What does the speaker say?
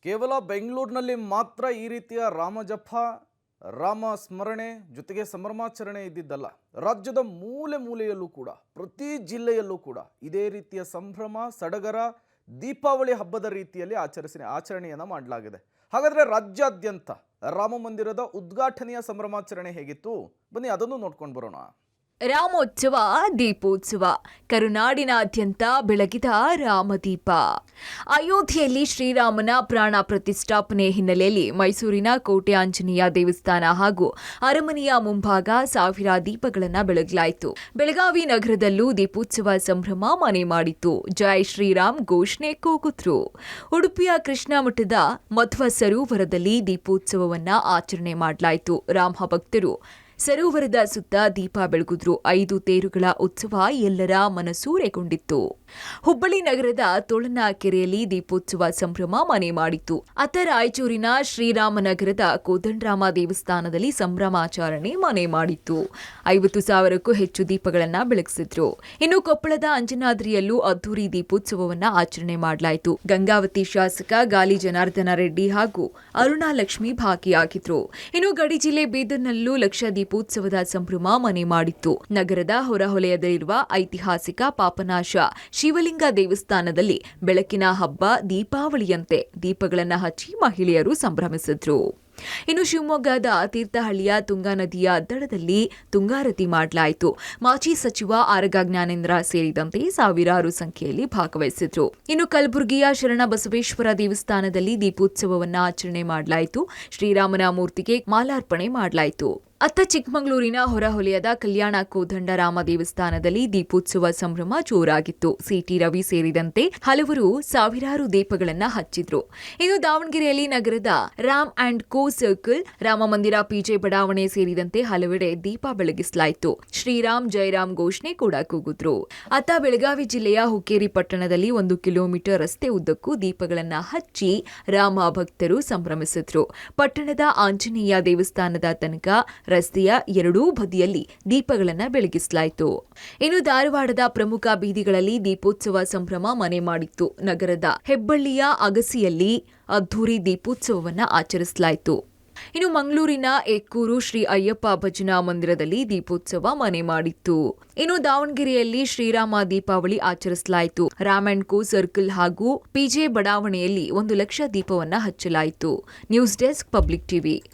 ಕೇವಲ ಬೆಂಗಳೂರಿನಲ್ಲಿ ಮಾತ್ರ ಈ ರೀತಿಯ ರಾಮಜಪ ರಾಮ ಸ್ಮರಣೆ ಜೊತೆಗೆ ಸಂಭ್ರಮಾಚರಣೆ ಇದ್ದಿದ್ದಲ್ಲ. ರಾಜ್ಯದ ಮೂಲೆ ಮೂಲೆಯಲ್ಲೂ ಕೂಡ ಪ್ರತಿ ಜಿಲ್ಲೆಯಲ್ಲೂ ಕೂಡ ಇದೇ ರೀತಿಯ ಸಂಭ್ರಮ ಸಡಗರ ದೀಪಾವಳಿ ಹಬ್ಬದ ರೀತಿಯಲ್ಲಿ ಆಚರಣೆಯನ್ನು ಮಾಡಲಾಗಿದೆ. ಹಾಗಾದರೆ ರಾಜ್ಯಾದ್ಯಂತ ರಾಮ ಮಂದಿರದ ಉದ್ಘಾಟನೆಯ ಸಂಭ್ರಮಾಚರಣೆ ಹೇಗಿತ್ತು ಬನ್ನಿ ಅದನ್ನು ನೋಡ್ಕೊಂಡು ಬರೋಣ. ರಾಮೋತ್ಸವ ದೀಪೋತ್ಸವ ಕರುನಾಡಿನಾದ್ಯಂತ ಬೆಳಗಿದ ರಾಮದೀಪ. ಅಯೋಧ್ಯೆಯಲ್ಲಿ ಶ್ರೀರಾಮನ ಪ್ರಾಣ ಪ್ರತಿಷ್ಠಾಪನೆ ಹಿನ್ನೆಲೆಯಲ್ಲಿ ಮೈಸೂರಿನ ಕೋಟೆ ಆಂಜನೇಯ ದೇವಸ್ಥಾನ ಹಾಗೂ ಅರಮನೆಯ ಮುಂಭಾಗ ಸಾವಿರ ದೀಪಗಳನ್ನು ಬೆಳಗಲಾಯಿತು. ಬೆಳಗಾವಿ ನಗರದಲ್ಲೂ ದೀಪೋತ್ಸವ ಸಂಭ್ರಮ ಮನೆ ಮಾಡಿತ್ತು. ಜೈ ಶ್ರೀರಾಮ್ ಘೋಷಣೆ ಕೂಗುದ್ರು. ಉಡುಪಿಯ ಕೃಷ್ಣ ಮಠದ ಮಧ್ವ ಸರೋವರದಲ್ಲಿ ದೀಪೋತ್ಸವವನ್ನ ಆಚರಣೆ ಮಾಡಲಾಯಿತು. ರಾಮ ಭಕ್ತರು ಸರೋವರದ ಸುತ್ತ ದೀಪ ಬೆಳಗಿದ್ರು. 5 ತೇರುಗಳ ಉತ್ಸವ ಎಲ್ಲರ ಮನಸೂರೆಗೊಂಡಿತ್ತು. ಹುಬ್ಬಳ್ಳಿ ನಗರದ ತೋಳನ ಕೆರೆಯಲ್ಲಿ ದೀಪೋತ್ಸವ ಸಂಭ್ರಮ ಮನೆ ಮಾಡಿತ್ತು. ಅತ್ತ ರಾಯಚೂರಿನ ಶ್ರೀರಾಮನಗರದ ಕೋದಂಡರಾಮ ದೇವಸ್ಥಾನದಲ್ಲಿ ಸಂಭ್ರಮಾಚರಣೆ ಮನೆ ಮಾಡಿತ್ತು. 50,000ಕ್ಕೂ ಹೆಚ್ಚು ದೀಪಗಳನ್ನು ಬೆಳಗಿಸಿದ್ರು. ಇನ್ನು ಕೊಪ್ಪಳದ ಅಂಜನಾದ್ರಿಯಲ್ಲೂ ಅದ್ದೂರಿ ದೀಪೋತ್ಸವವನ್ನ ಆಚರಣೆ ಮಾಡಲಾಯಿತು. ಗಂಗಾವತಿ ಶಾಸಕ ಗಾಲಿ ಜನಾರ್ದನ ರೆಡ್ಡಿ ಹಾಗೂ ಅರುಣಾ ಲಕ್ಷ್ಮಿ ಭಾಗಿಯಾಗಿದ್ರು. ಇನ್ನು ಗಡಿ ಜಿಲ್ಲೆ ಬೀದರ್ನಲ್ಲೂ ಲಕ್ಷ ದೀಪೋತ್ಸವದ ಸಂಭ್ರಮ ಮನೆ ಮಾಡಿತ್ತು. ನಗರದ ಹೊರವಲಯದಲ್ಲಿರುವ ಐತಿಹಾಸಿಕ ಪಾಪನಾಶ ಶಿವಲಿಂಗ ದೇವಸ್ಥಾನದಲ್ಲಿ ಬೆಳಕಿನ ಹಬ್ಬ ದೀಪಾವಳಿಯಂತೆ ದೀಪಗಳನ್ನು ಹಚ್ಚಿ ಮಹಿಳೆಯರು ಸಂಭ್ರಮಿಸಿದ್ರು. ಇನ್ನು ಶಿವಮೊಗ್ಗದ ತೀರ್ಥಹಳ್ಳಿಯ ತುಂಗಾ ನದಿಯ ದಡದಲ್ಲಿ ತುಂಗಾರತಿ ಮಾಡಲಾಯಿತು. ಮಾಜಿ ಸಚಿವ ಆರಗ ಜ್ಞಾನೇಂದ್ರ ಸೇರಿದಂತೆ ಸಾವಿರಾರು ಸಂಖ್ಯೆಯಲ್ಲಿ ಭಾಗವಹಿಸಿದ್ರು. ಇನ್ನು ಕಲಬುರಗಿಯ ಶರಣ ಬಸವೇಶ್ವರ ದೇವಸ್ಥಾನದಲ್ಲಿ ದೀಪೋತ್ಸವವನ್ನು ಆಚರಣೆ ಮಾಡಲಾಯಿತು. ಶ್ರೀರಾಮನ ಮೂರ್ತಿಗೆ ಮಾಲಾರ್ಪಣೆ ಮಾಡಲಾಯಿತು. ಅತ್ತ ಚಿಕ್ಕಮಗಳೂರಿನ ಹೊರವಲಯದ ಕಲ್ಯಾಣ ಕೋದಂಡರಾಮ ದೇವಸ್ಥಾನದಲ್ಲಿ ದೀಪೋತ್ಸವ ಸಂಭ್ರಮ ಜೋರಾಗಿತ್ತು. ಸಿಟಿ ರವಿ ಸೇರಿದಂತೆ ಹಲವರು ಸಾವಿರಾರು ದೀಪಗಳನ್ನು ಹಚ್ಚಿದ್ರು. ಇನ್ನು ದಾವಣಗೆರೆಯಲ್ಲಿ ನಗರದ Ram and co circle, Rama Mandira, PJ ಬಡಾವಣೆ ಸೇರಿದಂತೆ ಹಲವೆಡೆ ದೀಪ ಬೆಳಗಿಸಲಾಯಿತು. ಶ್ರೀರಾಮ್ ಜಯರಾಮ್ ಘೋಷಣೆ ಕೂಡ ಕೂಗಿದ್ರು. ಅತ್ತ ಬೆಳಗಾವಿ ಜಿಲ್ಲೆಯ ಹುಕ್ಕೇರಿ ಪಟ್ಟಣದಲ್ಲಿ 1 ಕಿಲೋಮೀಟರ್ ರಸ್ತೆ ಉದ್ದಕ್ಕೂ ದೀಪಗಳನ್ನು ಹಚ್ಚಿ ರಾಮ ಭಕ್ತರು ಸಂಭ್ರಮಿಸಿದ್ರು. ಪಟ್ಟಣದ ಆಂಜನೇಯ ದೇವಸ್ಥಾನದ ತನಕ ರಸ್ತೆಯ ಎರಡೂ ಬದಿಯಲ್ಲಿ ದೀಪಗಳನ್ನು ಬೆಳಗಿಸಲಾಯಿತು. ಇನ್ನು ಧಾರವಾಡದ ಪ್ರಮುಖ ಬೀದಿಗಳಲ್ಲಿ ದೀಪೋತ್ಸವ ಸಂಭ್ರಮ ಮನೆ ಮಾಡಿತ್ತು. ನಗರದ ಹೆಬ್ಬಳ್ಳಿಯ ಅಗಸಿಯಲ್ಲಿ ಅದ್ದೂರಿ ದೀಪೋತ್ಸವವನ್ನು ಆಚರಿಸಲಾಯಿತು. ಇನ್ನು ಮಂಗಳೂರಿನ ಎಕ್ಕೂರು ಶ್ರೀ ಅಯ್ಯಪ್ಪ ಭಜನಾ ಮಂದಿರದಲ್ಲಿ ದೀಪೋತ್ಸವ ಮನೆ ಮಾಡಿತ್ತು. ಇನ್ನು ದಾವಣಗೆರೆಯಲ್ಲಿ ಶ್ರೀರಾಮ ದೀಪಾವಳಿ ಆಚರಿಸಲಾಯಿತು. ರಾಮ್ ಅಂಡ್ ಕೋ ಸರ್ಕಲ್ ಹಾಗೂ ಪಿಜೆ ಬಡಾವಣೆಯಲ್ಲಿ 1 ಲಕ್ಷ ದೀಪವನ್ನು ಹಚ್ಚಲಾಯಿತು. News desk, public TV.